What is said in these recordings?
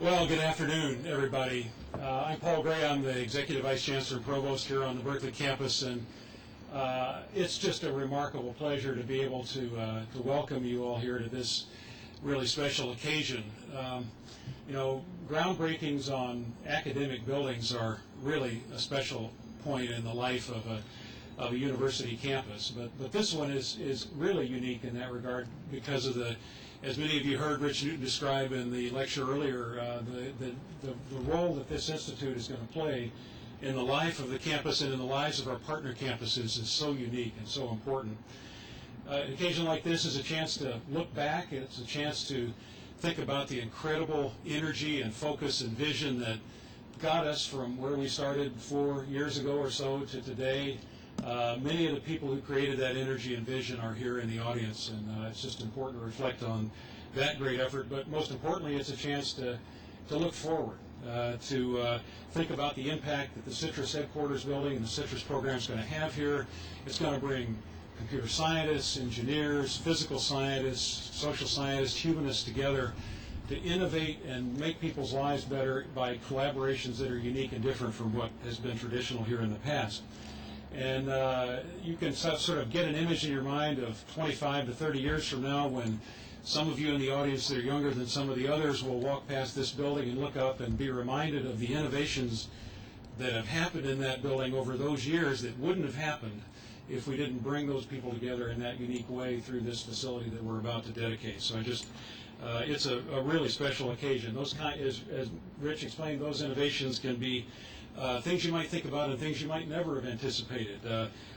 Well, good afternoon, everybody. I'm Paul Gray. I'm the Executive Vice Chancellor and Provost here on the Berkeley campus, and it's just a remarkable pleasure to be able to welcome you all here to this really special occasion. Groundbreakings on academic buildings are really a special point in the life of a university campus, but this one is really unique in that regard because of as many of you heard Rich Newton describe in the lecture earlier, the role that this institute is going to play in the life of the campus and in the lives of our partner campuses is so unique and so important. An occasion like this is a chance to look back, and it's a chance to think about the incredible energy and focus and vision that got us from where we started 4 years ago or so to today. Many of the people who created that energy and vision are here in the audience, and it's just important to reflect on that great effort. But most importantly, it's a chance to look forward, to think about the impact that the CITRIS headquarters building and the CITRIS program is going to have here. It's going to bring computer scientists, engineers, physical scientists, social scientists, humanists together to innovate and make people's lives better by collaborations that are unique and different from what has been traditional here in the past. And you can sort of get an image in your mind of 25 to 30 years from now when some of you in the audience that are younger than some of the others will walk past this building and look up and be reminded of the innovations that have happened in that building over those years that wouldn't have happened if we didn't bring those people together in that unique way through this facility that we're about to dedicate. So it's a really special occasion. As Rich explained, those innovations can be things you might think about and things you might never have anticipated.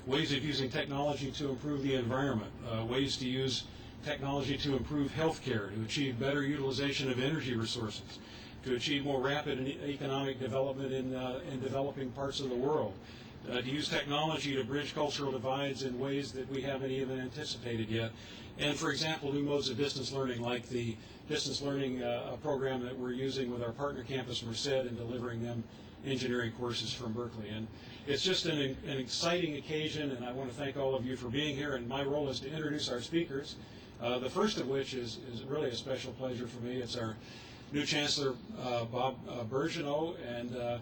Ways of using technology to improve the environment, ways to use technology to improve healthcare, to achieve better utilization of energy resources, to achieve more rapid economic development in developing parts of the world, to use technology to bridge cultural divides in ways that we haven't even anticipated yet. And for example, new modes of distance learning, like the distance learning program that we're using with our partner campus, Merced, and delivering them engineering courses from Berkeley. And it's just an exciting occasion, and I want to thank all of you for being here. And my role is to introduce our speakers, the first of which is really a special pleasure for me. It's our new Chancellor, Bob Bergeneau, and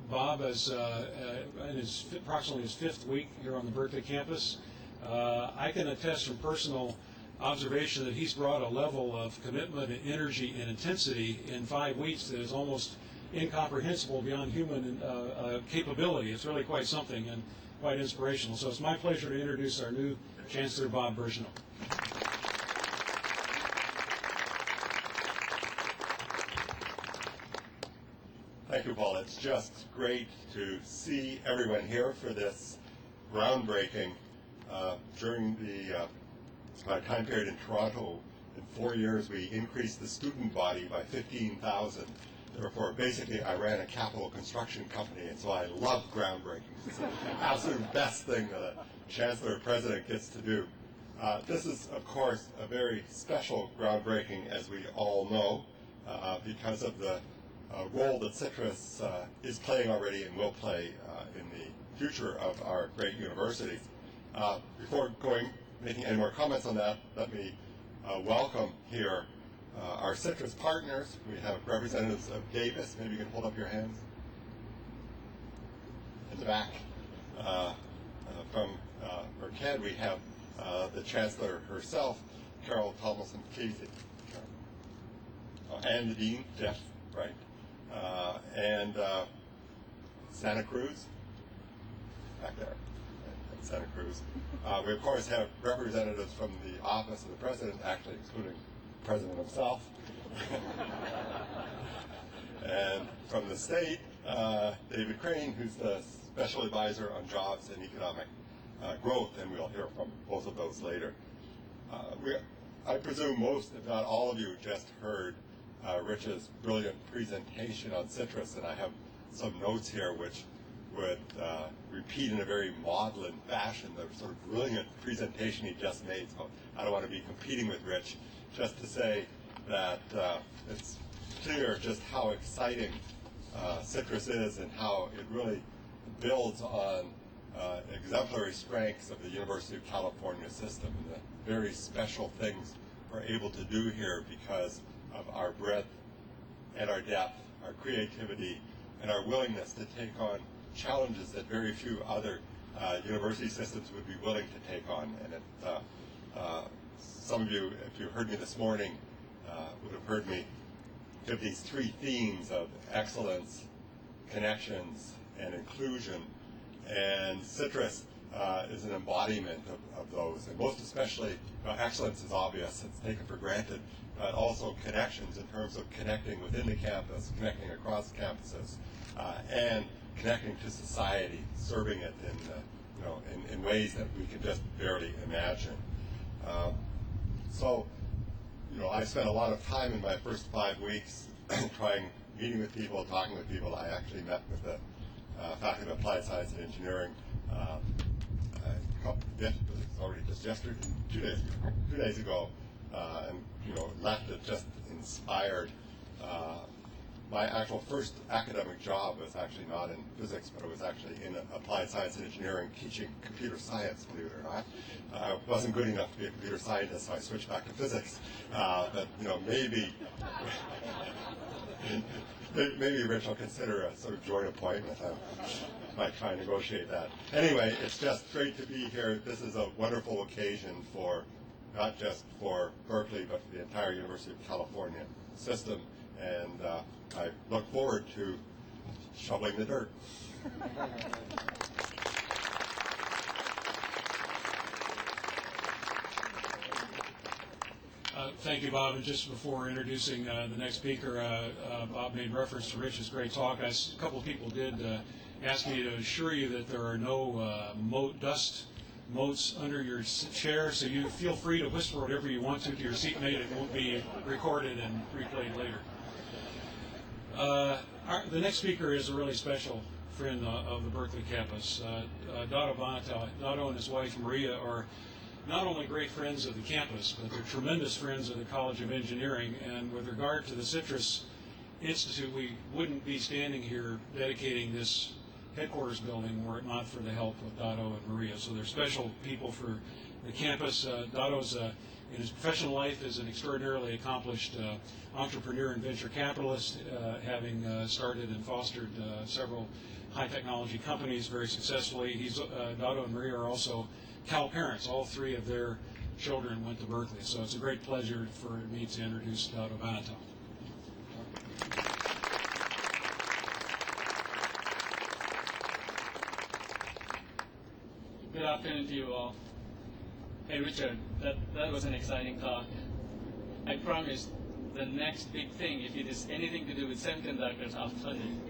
Bob is in approximately his fifth week here on the Berkeley campus. I can attest from personal observation that he's brought a level of commitment and energy and intensity in 5 weeks that is almost incomprehensible beyond human capability. It's really quite something and quite inspirational. So it's my pleasure to introduce our new Chancellor, Bob Bergeneau. Thank you, Paul. It's just great to see everyone here for this groundbreaking. During the time period in Toronto, in 4 years, we increased the student body by 15,000. Therefore, basically, I ran a capital construction company, and so I love groundbreaking. It's the absolute best thing that a chancellor or president gets to do. This is, of course, a very special groundbreaking, as we all know, because of the role that CITRIS is playing already and will play in the future of our great university. Before making any more comments on that, let me welcome here our CITRIS partners. We have representatives of Davis. Maybe you can hold up your hands. In the back. From Merced, we have the Chancellor herself, Carol Tomlinson-Casey. And the Dean, Jeff, right? And Santa Cruz, back there, at Santa Cruz. We, of course, have representatives from the Office of the President, actually excluding the President himself. And from the state, David Crane, who's the Special Advisor on Jobs and Economic Growth, and we'll hear from both of those later. I presume most, if not all of you, just heard Rich's brilliant presentation on CITRIS, and I have some notes here which would repeat in a very maudlin fashion the sort of brilliant presentation he just made. So I don't want to be competing with Rich, just to say that it's clear just how exciting CITRIS is and how it really builds on exemplary strengths of the University of California system and the very special things we're able to do here because of our breadth and our depth, our creativity, and our willingness to take on challenges that very few other university systems would be willing to take on. And some of you, if you heard me this morning, would have heard me give these three themes of excellence, connections, and inclusion. And CITRIS is an embodiment of those. And most especially, excellence is obvious, it's taken for granted, but also connections in terms of connecting within the campus, connecting across campuses, and connecting to society, serving it in ways that we can just barely imagine. So, I spent a lot of time in my first 5 weeks meeting with people, talking with people. I actually met with the Faculty of Applied Science and Engineering already just yesterday, 2 days ago, and left it just inspired. My actual first academic job was actually not in physics, but it was actually in applied science and engineering, teaching computer science, believe it or not. I wasn't good enough to be a computer scientist, so I switched back to physics. But maybe Rich will consider a sort of joint appointment. I might try and negotiate that. Anyway, it's just great to be here. This is a wonderful occasion for not just for Berkeley, but for the entire University of California system. And I look forward to shoveling the dirt. Thank you, Bob. And just before introducing the next speaker, Bob made reference to Rich's great talk. A couple of people did ask me to assure you that there are no dust motes under your chair, so you feel free to whisper whatever you want to your seatmate. It won't be recorded and replayed later. The next speaker is a really special friend of the Berkeley campus. Dado Banata. Dado and his wife Maria are not only great friends of the campus, but they're tremendous friends of the College of Engineering. And with regard to the CITRIS Institute, we wouldn't be standing here dedicating this headquarters building were it not for the help of Dado and Maria. So they're special people for the campus. Dado's in his professional life is an extraordinarily accomplished entrepreneur and venture capitalist, having started and fostered several high technology companies very successfully. Dado and Maria are also Cal parents. All three of their children went to Berkeley. So it's a great pleasure for me to introduce Dado Banata. Good afternoon to you all. Hey Richard, that was an exciting talk. I promise the next big thing, if it is anything to do with semiconductors, I'll tell you.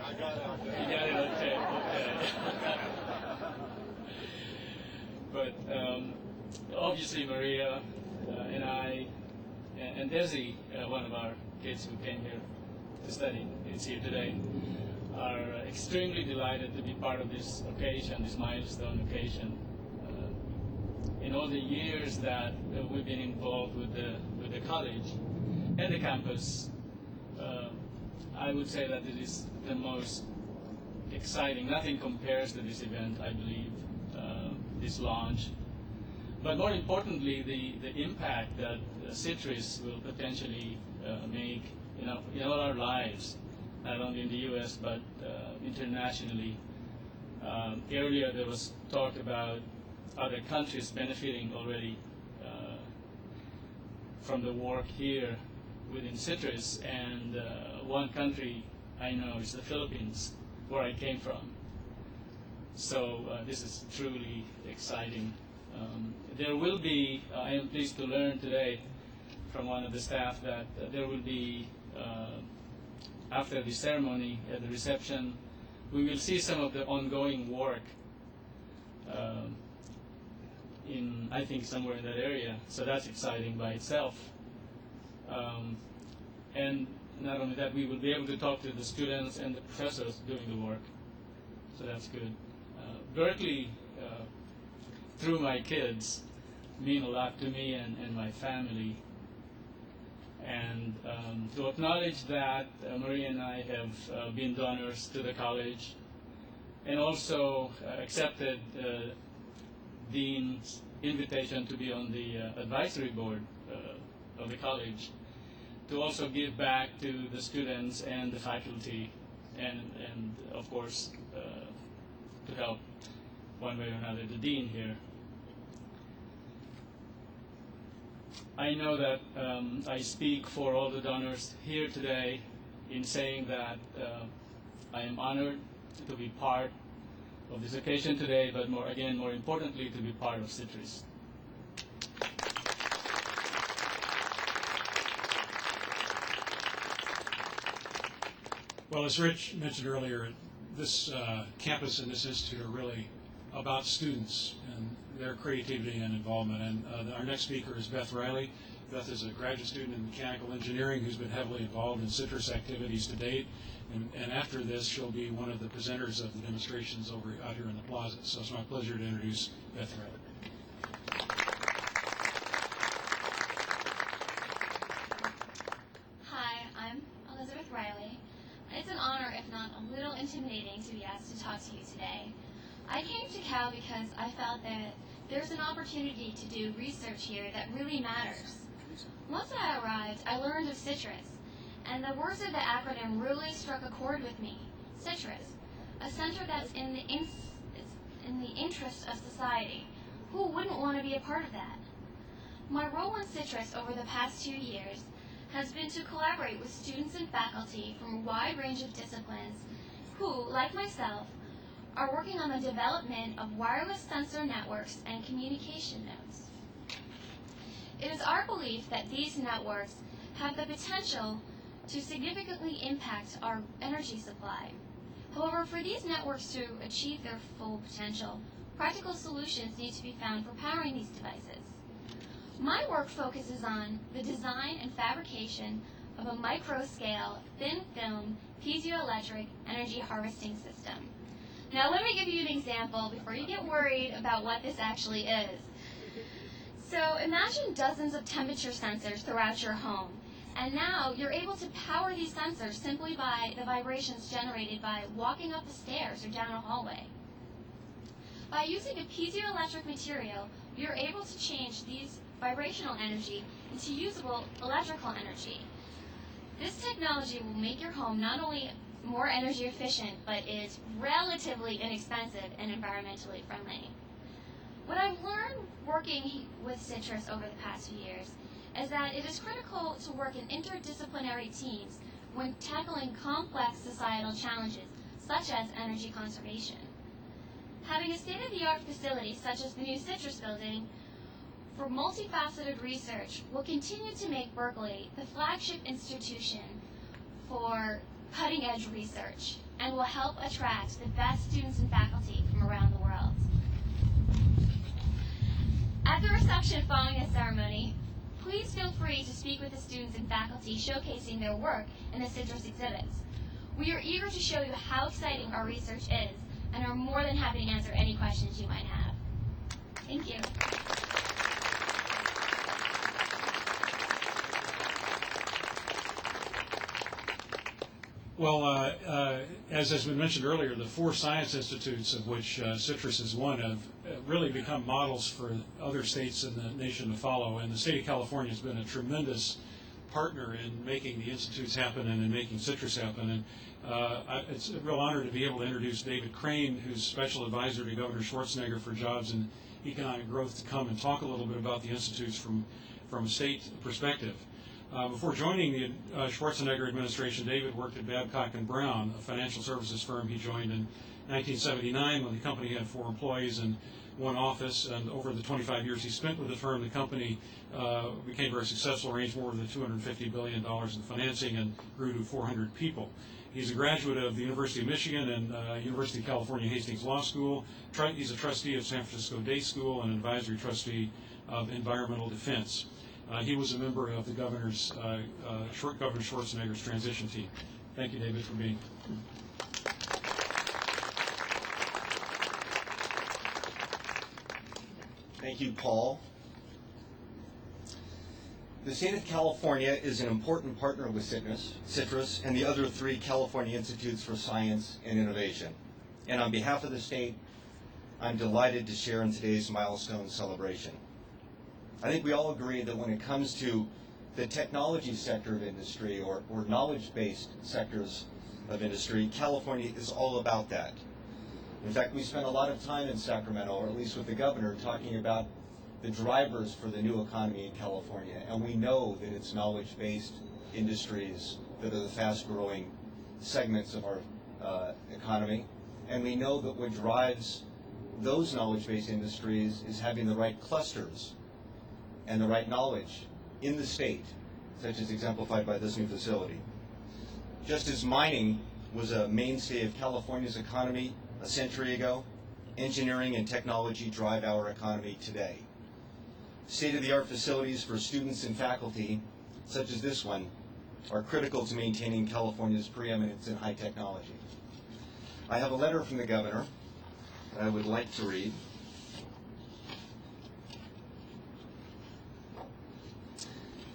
I got it. You got it, okay. But obviously Maria and I, and Desi, one of our kids who came here to study, is here today, are extremely delighted to be part of this occasion, this milestone occasion. In all the years that we've been involved with the college and the campus, I would say that it is the most exciting. Nothing compares to this event, I believe, this launch. But more importantly, the impact that CITRIS will potentially make in all our lives, not only in the U.S. but internationally. Earlier there was talk about other countries benefiting already from the work here within CITRIS, and one country I know is the Philippines, where I came from. So this is truly exciting. There will be, I am pleased to learn today from one of the staff that there will be, after the ceremony, at the reception, we will see some of the ongoing work in, I think, somewhere in that area. So that's exciting by itself. And not only that, we will be able to talk to the students and the professors doing the work. So that's good. Berkeley, through my kids, mean a lot to me and my family. And to acknowledge that Maria and I have been donors to the college and also accepted Dean's invitation to be on the advisory board of the college. to also give back to the students and the faculty, and of course to help one way or another the dean here. I know that I speak for all the donors here today in saying that I am honored to be part of this occasion today, but more importantly, to be part of CITRIS. Well, as Rich mentioned earlier, this campus and this institute are really about students and their creativity and involvement. And our next speaker is Beth Riley. Beth is a graduate student in mechanical engineering who's been heavily involved in CITRIS activities to date. And after this, she'll be one of the presenters of the demonstrations out here in the plaza. So it's my pleasure to introduce Beth Riley. Hi, I'm Elizabeth Riley. It's an honor, if not a little intimidating, to be asked to talk to you today. I came to Cal because I felt that there's an opportunity to do research here that really matters. Once I arrived, I learned of CITRIS, and the words of the acronym really struck a chord with me. CITRIS, a center that's in the interest of society. Who wouldn't want to be a part of that? My role in CITRIS over the past 2 years has been to collaborate with students and faculty from a wide range of disciplines who, like myself, are working on the development of wireless sensor networks and communication nodes. It is our belief that these networks have the potential to significantly impact our energy supply. However, for these networks to achieve their full potential, practical solutions need to be found for powering these devices. My work focuses on the design and fabrication of a micro-scale, thin-film, piezoelectric energy harvesting system. Now let me give you an example before you get worried about what this actually is. So imagine dozens of temperature sensors throughout your home, and now you're able to power these sensors simply by the vibrations generated by walking up the stairs or down a hallway. By using a piezoelectric material, you're able to change these vibrational energy into usable electrical energy. This technology will make your home not only more energy efficient, but is relatively inexpensive and environmentally friendly. What I've learned working with CITRIS over the past few years is that it is critical to work in interdisciplinary teams when tackling complex societal challenges, such as energy conservation. Having a state-of-the-art facility such as the new CITRIS building for multifaceted research will continue to make Berkeley the flagship institution for cutting-edge research and will help attract the best students and faculty from around the world. At the reception following the ceremony, please feel free to speak with the students and faculty showcasing their work in the CITRIS exhibits. We are eager to show you how exciting our research is and are more than happy to answer any questions you might have. Thank you. Well, as has been mentioned earlier, the 4 science institutes of which CITRIS is one have really become models for other states in the nation to follow. And the state of California has been a tremendous partner in making the institutes happen and in making CITRIS happen. And it's a real honor to be able to introduce David Crane, who's special advisor to Governor Schwarzenegger for jobs and economic growth, to come and talk a little bit about the institutes from a state perspective. Before joining the Schwarzenegger administration, David worked at Babcock & Brown, a financial services firm he joined in 1979 when the company had 4 employees and 1 office. And over the 25 years he spent with the firm, the company became very successful, raised more than $250 billion in financing, and grew to 400 people. He's a graduate of the University of Michigan and University of California Hastings Law School. He's a trustee of San Francisco Day School and an advisory trustee of Environmental Defense. He was a member of the Governor Schwarzenegger's transition team. Thank you, David, for being here. Thank you, Paul. The state of California is an important partner with CITRIS and the other 3 California Institutes for Science and Innovation. And on behalf of the state, I'm delighted to share in today's milestone celebration. I think we all agree that when it comes to the technology sector of industry or knowledge-based sectors of industry, California is all about that. In fact, we spent a lot of time in Sacramento, or at least with the governor, talking about the drivers for the new economy in California. And we know that it's knowledge-based industries that are the fast-growing segments of our economy. And we know that what drives those knowledge-based industries is having the right clusters and the right knowledge in the state, such as exemplified by this new facility. Just as mining was a mainstay of California's economy a century ago, engineering and technology drive our economy today. State-of-the-art facilities for students and faculty, such as this one, are critical to maintaining California's preeminence in high technology. I have a letter from the governor that I would like to read.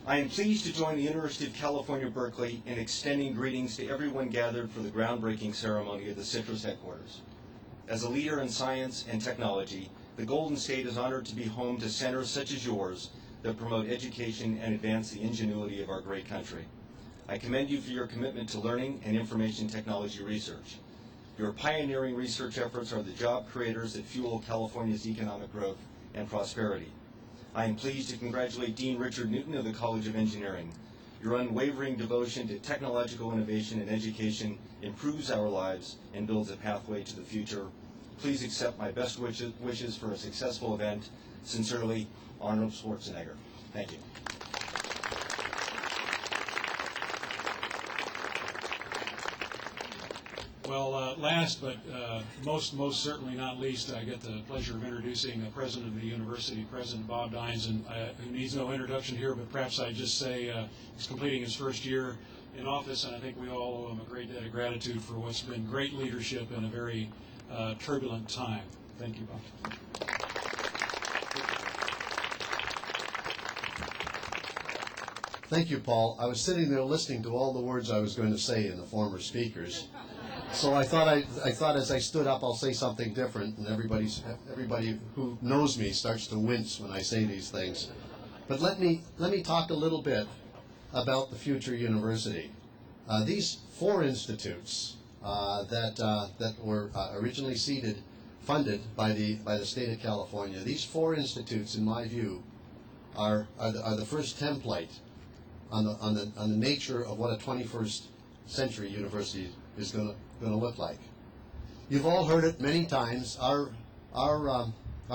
I am pleased to join the University of California, Berkeley in extending greetings to everyone gathered for the groundbreaking ceremony of the CITRIS headquarters. As a leader in science and technology, the Golden State is honored to be home to centers such as yours that promote education and advance the ingenuity of our great country. I commend you for your commitment to learning and information technology research. Your pioneering research efforts are the job creators that fuel California's economic growth and prosperity. I am pleased to congratulate Dean Richard Newton of the College of Engineering. Your unwavering devotion to technological innovation and education improves our lives and builds a pathway to the future. Please accept my best wishes for a successful event. Sincerely, Arnold Schwarzenegger. Thank you. Well, last but most certainly not least, I get the pleasure of introducing the president of the university, President Bob Dines, and who needs no introduction here, but perhaps I just say he's completing his first year in office, and I think we all owe him a great debt of gratitude for what's been great leadership in a very turbulent time. Thank you, Bob. Thank you, Paul. I was sitting there listening to all the words I was going to say in the former speakers. So I thought as I stood up, I'll say something different, and everybody who knows me starts to wince when I say these things. But let me talk a little bit about the future university. These four institutes that were originally funded by the state of California. These four institutes, in my view, are the first template on the nature of what a 21st century university is going to look like. You've all heard it many times. Our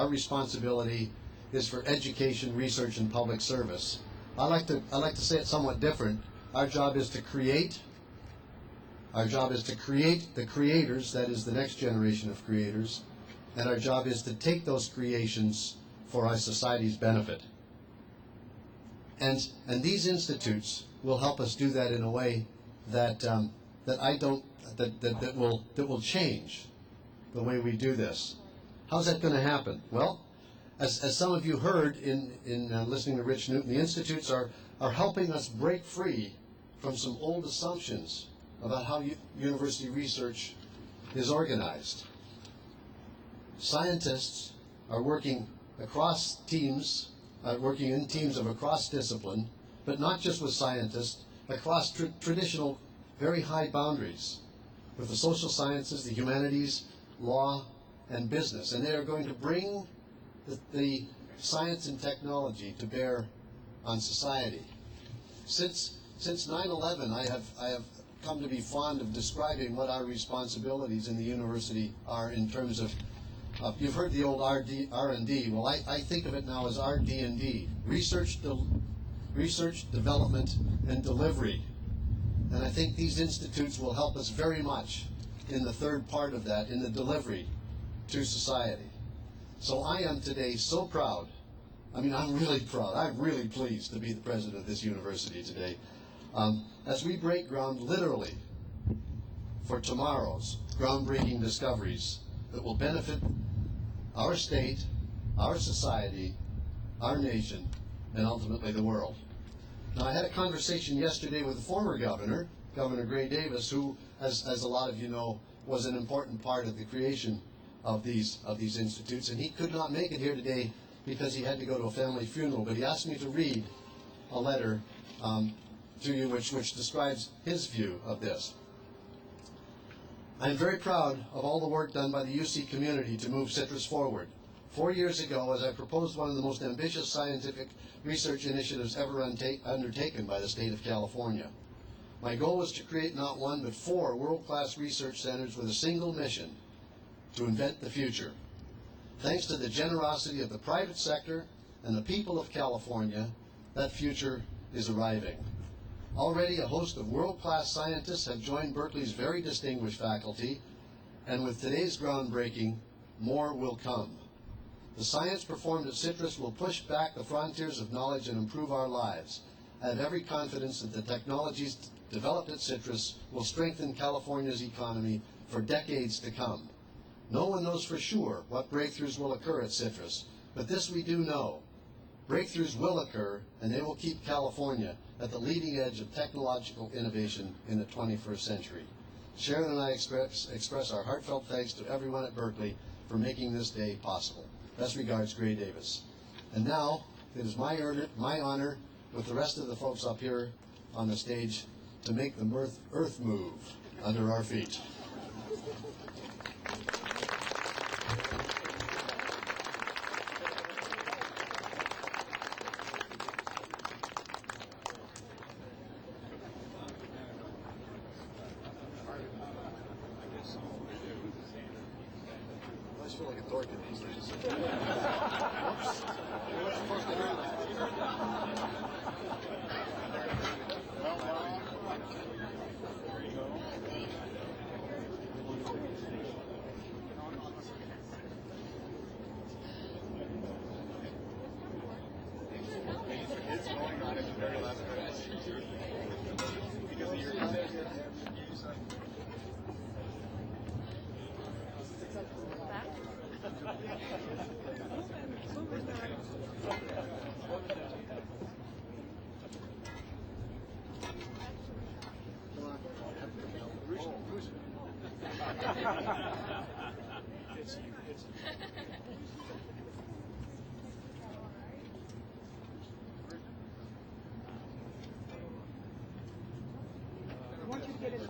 responsibility is for education, research, and public service. I like to say it somewhat different. Our job is to create. Our job is to create the creators, that is the next generation of creators, and our job is to take those creations for our society's benefit. And these institutes will help us do that in a way that will change the way we do this. How's that going to happen? Well, as some of you heard in listening to Rich Newton, the institutes are helping us break free from some old assumptions about how university research is organized. Scientists are working across teams, working in teams of across discipline, but not just with scientists, across traditional very high boundaries with the social sciences, the humanities, law, and business. And they are going to bring the science and technology to bear on society. Since 9/11, I have come to be fond of describing what our responsibilities in the university are in terms of, you've heard the old R&D. Well, I think of it now as RD&D, research, development, and delivery. And I think these institutes will help us very much in the third part of that, in the delivery to society. So I am today so proud. I mean, I'm really proud. I'm really pleased to be the president of this university today. As we break ground literally for tomorrow's groundbreaking discoveries that will benefit our state, our society, our nation, and ultimately the world. Now, I had a conversation yesterday with the former governor, Governor Gray Davis, who, as a lot of you know, was an important part of the creation of these institutes, and he could not make it here today because he had to go to a family funeral, but he asked me to read a letter to you, which describes his view of this. I am very proud of all the work done by the UC community to move CITRIS forward. 4 years ago, as I proposed one of the most ambitious scientific research initiatives ever undertaken by the state of California. My goal was to create not one but 4 world-class research centers with a single mission: to invent the future. Thanks to the generosity of the private sector and the people of California, that future is arriving. Already a host of world-class scientists have joined Berkeley's very distinguished faculty, and with today's groundbreaking, more will come. The science performed at CITRIS will push back the frontiers of knowledge and improve our lives. I have every confidence that the technologies developed at CITRIS will strengthen California's economy for decades to come. No one knows for sure what breakthroughs will occur at CITRIS, but this we do know. Breakthroughs will occur, and they will keep California at the leading edge of technological innovation in the 21st century. Sharon and I express our heartfelt thanks to everyone at Berkeley for making this day possible. Best regards, Gray Davis. And now, it is my honor, with the rest of the folks up here on the stage, to make the earth move under our feet. I just feel like a dork in these days. I want you to get in the